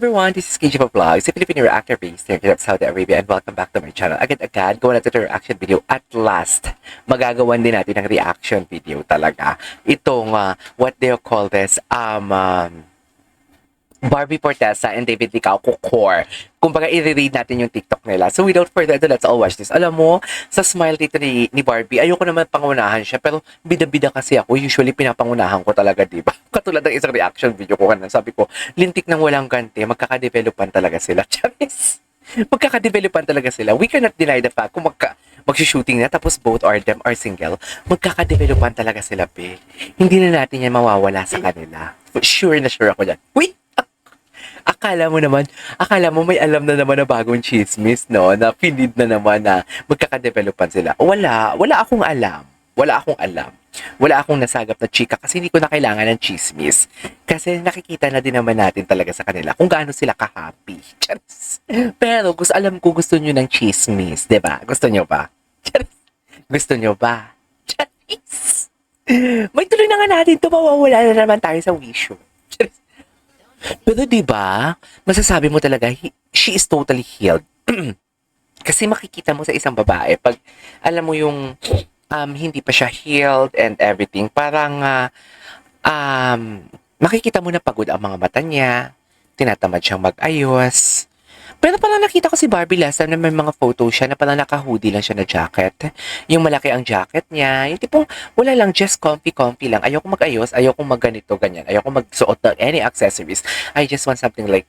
everyone, this is KJ Vlogs, a Filipino reactor based here in Saudi Arabia, and welcome back to my channel. Agad-agad, gawa natin ito reaction video. At last, magagawan din natin ng reaction video talaga. Itong, what do you call this, Barbie Fortesa and David Licao Kukor. Kumbaga, i-read natin yung TikTok nila. So, without further ado, let's all watch this. Alam mo, sa smile dito ni Barbie, ayoko naman pangunahan siya, pero bida-bida kasi ako. Usually, pinapangunahan ko talaga, diba? Katulad ng isang reaction video ko kanina. Sabi ko, lintik ng walang ganti, magkakadevelopan talaga sila. Charis! Magkakadevelopan talaga sila. We cannot deny the fact kung mag-shooting na, tapos both or them are single, magkakadevelopan talaga sila, be. Hindi na natin yan mawawala sa kanila. Sure na sure ako dyan. Wait! Akala mo may alam na naman na bagong chismis, no? Na pinid na naman na magkakadevelopan sila. Wala akong alam. Wala akong nasagap na chika kasi hindi ko na kailangan ng chismis. Kasi nakikita na din naman natin talaga sa kanila kung gaano sila ka-happy. Charis. Pero alam ko gusto nyo ng chismis, diba? Gusto nyo ba? Charis. Gusto nyo ba? Charis. May tuloy na nga natin ito, mawawala na naman tayo sa wisyo. Charis. Pero diba, masasabi mo talaga, she is totally healed. Kasi makikita mo sa isang babae, pag alam mo yung hindi pa siya healed and everything, parang makikita mo na pagod ang mga mata niya, tinatamad siyang mag-ayos. Pero parang nakita ko si Barbie last time na may mga photo siya na parang naka-hoodie lang siya na jacket. Yung malaki ang jacket niya. Yung tipong wala lang, just comfy lang. Ayoko mag-ayos, ayoko mag-ganito, ganyan. Ayoko magsuot ng any accessories. I just want something like,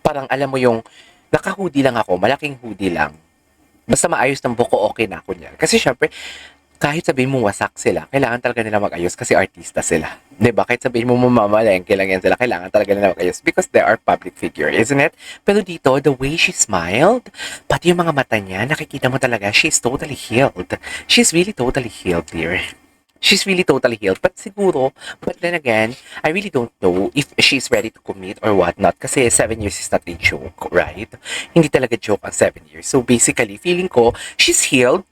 parang alam mo yung naka-hoodie lang ako, malaking hoodie lang. Basta maayos ng buko, okay na ako niyan. Kasi syempre, kahit sabihin mo wasak sila, kailangan talaga nila mag-ayos kasi artista sila. Diba? Kahit sabihin mo mamamalengke lang yan sila, kailangan talaga nila mag-ayos because they are public figure, isn't it? Pero dito, the way she smiled, pati yung mga mata niya, nakikita mo talaga, she's totally healed. She's really totally healed, dear. She's really totally healed. But siguro, but then again, I really don't know if she's ready to commit or whatnot. Kasi 7 years is not a joke, right? Hindi talaga joke ang 7 years. So basically, feeling ko, she's healed.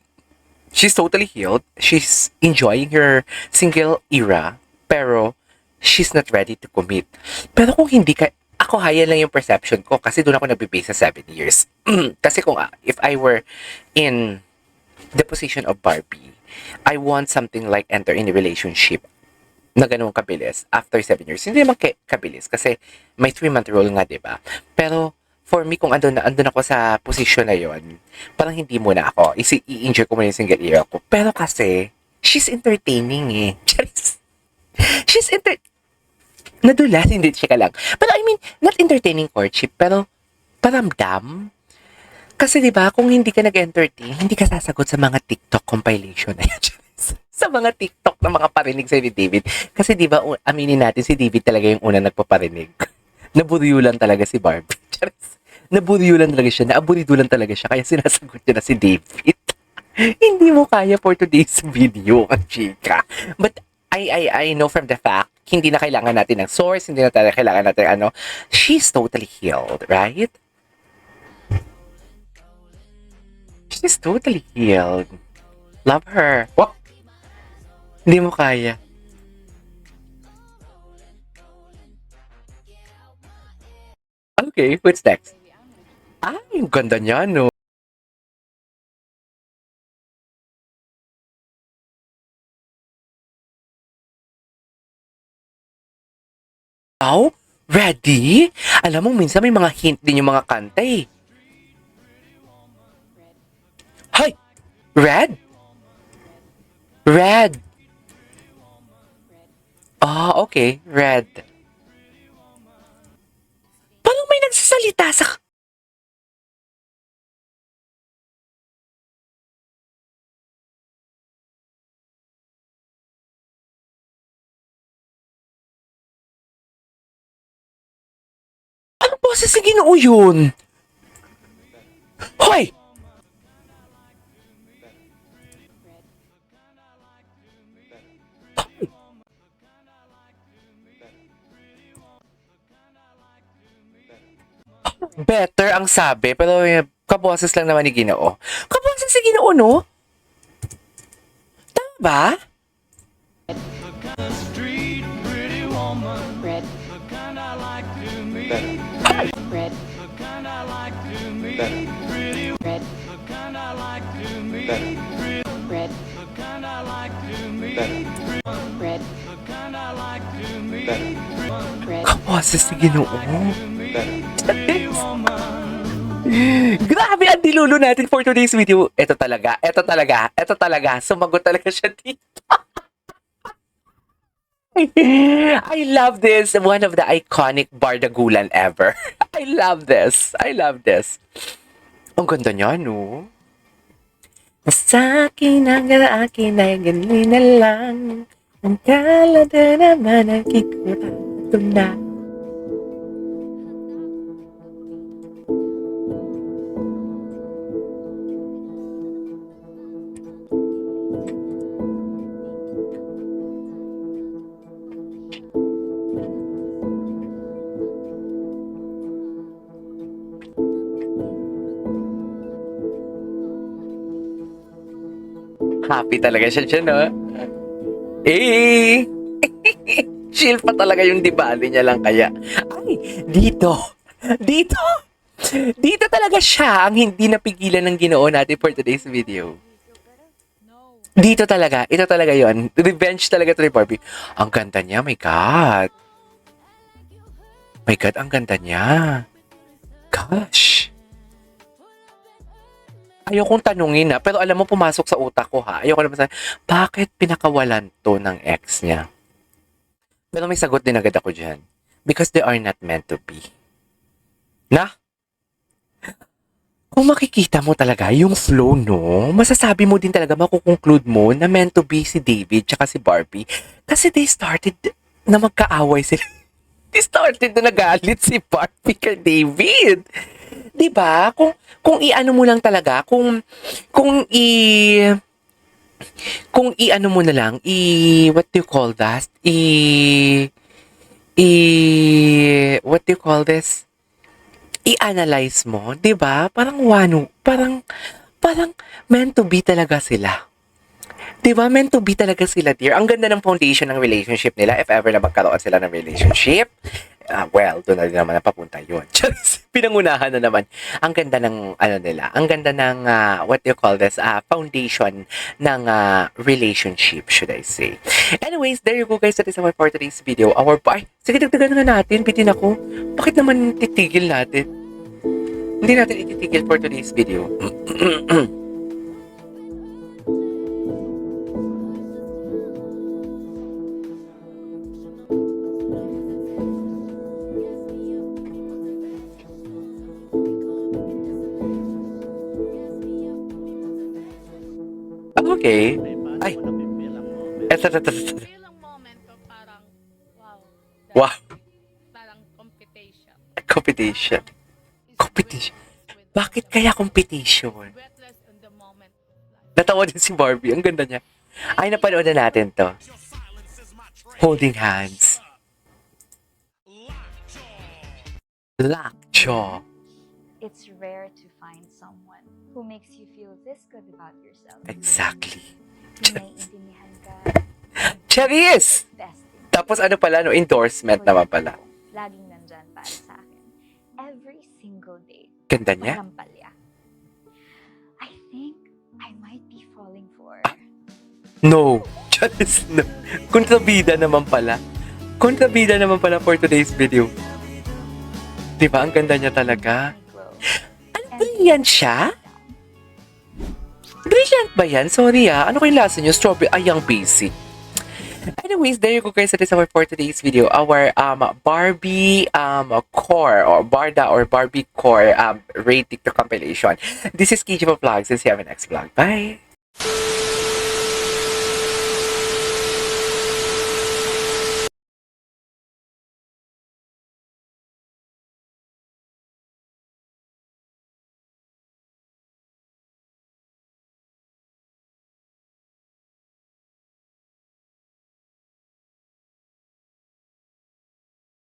She's totally healed. She's enjoying her single era. Pero, she's not ready to commit. Pero kung hindi ka, ako haya lang yung perception ko kasi doon ako nagbe-base sa 7 years. Kasi kung, if I were in the position of Barbie, I want something like enter in a relationship na ganun kabilis after 7 years. Hindi naman kabilis kasi may 3-month rule nga, diba? Pero, for me, kung andun ako sa posisyon na yon, parang hindi muna ako. I-enjoy ko muna yung single era ko. Pero kasi, she's entertaining eh. She's nadulas, hindi siya ka lang. Pero I mean, not entertaining courtship, pero paramdam. Kasi diba, kung hindi ka nag-entertain, hindi ka sasagot sa mga TikTok compilation na yan. Sa mga TikTok na mga parinig sa ni David. Kasi diba, aminin natin, si David talaga yung una nagpaparinig. Naburyulan talaga si Barbie. Naburyulan talaga siya, naaburidulan talaga siya, kaya sinasagot niya na si David. Hindi mo kaya for today's video, chika. But I know from the fact, hindi na kailangan natin ng source, hindi na tayo kailangan natin she's totally healed, right? She's totally healed. Love her. What? Hindi mo kaya. Okay, what's next? Yung ganda niya, no? Wow, ready? Alam mo, minsan may mga hint din yung mga kanta eh. Hay! Red? Red. Okay. Red. Paano may nagsasalita sa... Anong boses na Ginoo yun? Hoy! Better ang sabi, pero kaboses lang naman ni Ginoo. Kaboses si Ginoo, no? Tama ba? Red. Red. Red. Red. Red. Red. Kaposes ni Ginoo. Grabe ang dilulo natin for today's video. Ito talaga. Sumagot talaga siya dito. I love this. One of the iconic bardagulan ever. I love this. Ang ganda niya, no? Sa akin ay ganyan na lang. Ang kalada naman ang kikurato na. Happy talaga siya dyan, no? Eh! Chill pa talaga yung dibali niya lang kaya. Ay, dito talaga siya ang hindi napigilan ng Ginoo natin for today's video. Ito talaga yon. Revenge talaga to ni Barbie. Ang ganda niya, my God. Ang ganda niya. Gosh. Ayokong tanungin pero alam mo, pumasok sa utak ko Ayoko naman bakit pinakawalan to ng ex niya? Pero may sagot din agad ako dyan. Because they are not meant to be. Kung makikita mo talaga yung flow, no? Masasabi mo din talaga, makukonclude mo na meant to be si David tsaka si Barbie. Kasi they started na magkaaway sila. They started na nagalit si Barbie kay David. 'Di ba? Kung i-ano mo lang talaga, kung i-ano mo na lang, what do you call that? What do you call this? I-analyze mo, 'di ba? Parang meant to be talaga sila. 'Di ba? Meant to be talaga sila, dear. Ang ganda ng foundation ng relationship nila if ever na magkaroon sila ng relationship. Doon na din naman napapunta yun. Pinangunahan na naman. Ang ganda ng, nila, ang ganda ng, what do you call this, foundation ng relationship, should I say. Anyways, there you go guys. That is our for today's video. Sige, dagdagan nga natin. Bitin ako. Bakit naman titigil natin? Hindi natin ititigil for today's video. Okay. Ay. Ito. Ilang momento parang, Wow. parang competition. Competition. Bakit kaya competition? Breathless in the moment of life. Natawa din si Barbie. Ang ganda niya. Ay, napanood na natin to. Holding hands. Lockjaw. It's rare to find someone who makes you feel this good about yourself. Exactly. Yung naiintindihan ka, Charis! besting. Tapos endorsement naman pala. Laging nandyan para sa akin. Every single day. Ganda niya. Walang palya. I think I might be falling for... No. Charis, no. Kontrabida naman pala for today's video. Diba? Ang ganda niya talaga. Brilliant siya? Brilliant ba yan? Sorry ano kayong lasa nyo? Strawberry, yung basic. Anyways, there you go guys. That is our for today's video. Our Barbie core or Barda or Barbie core rating to compilation. This is KG Vlogs. See you in the next vlog. Bye!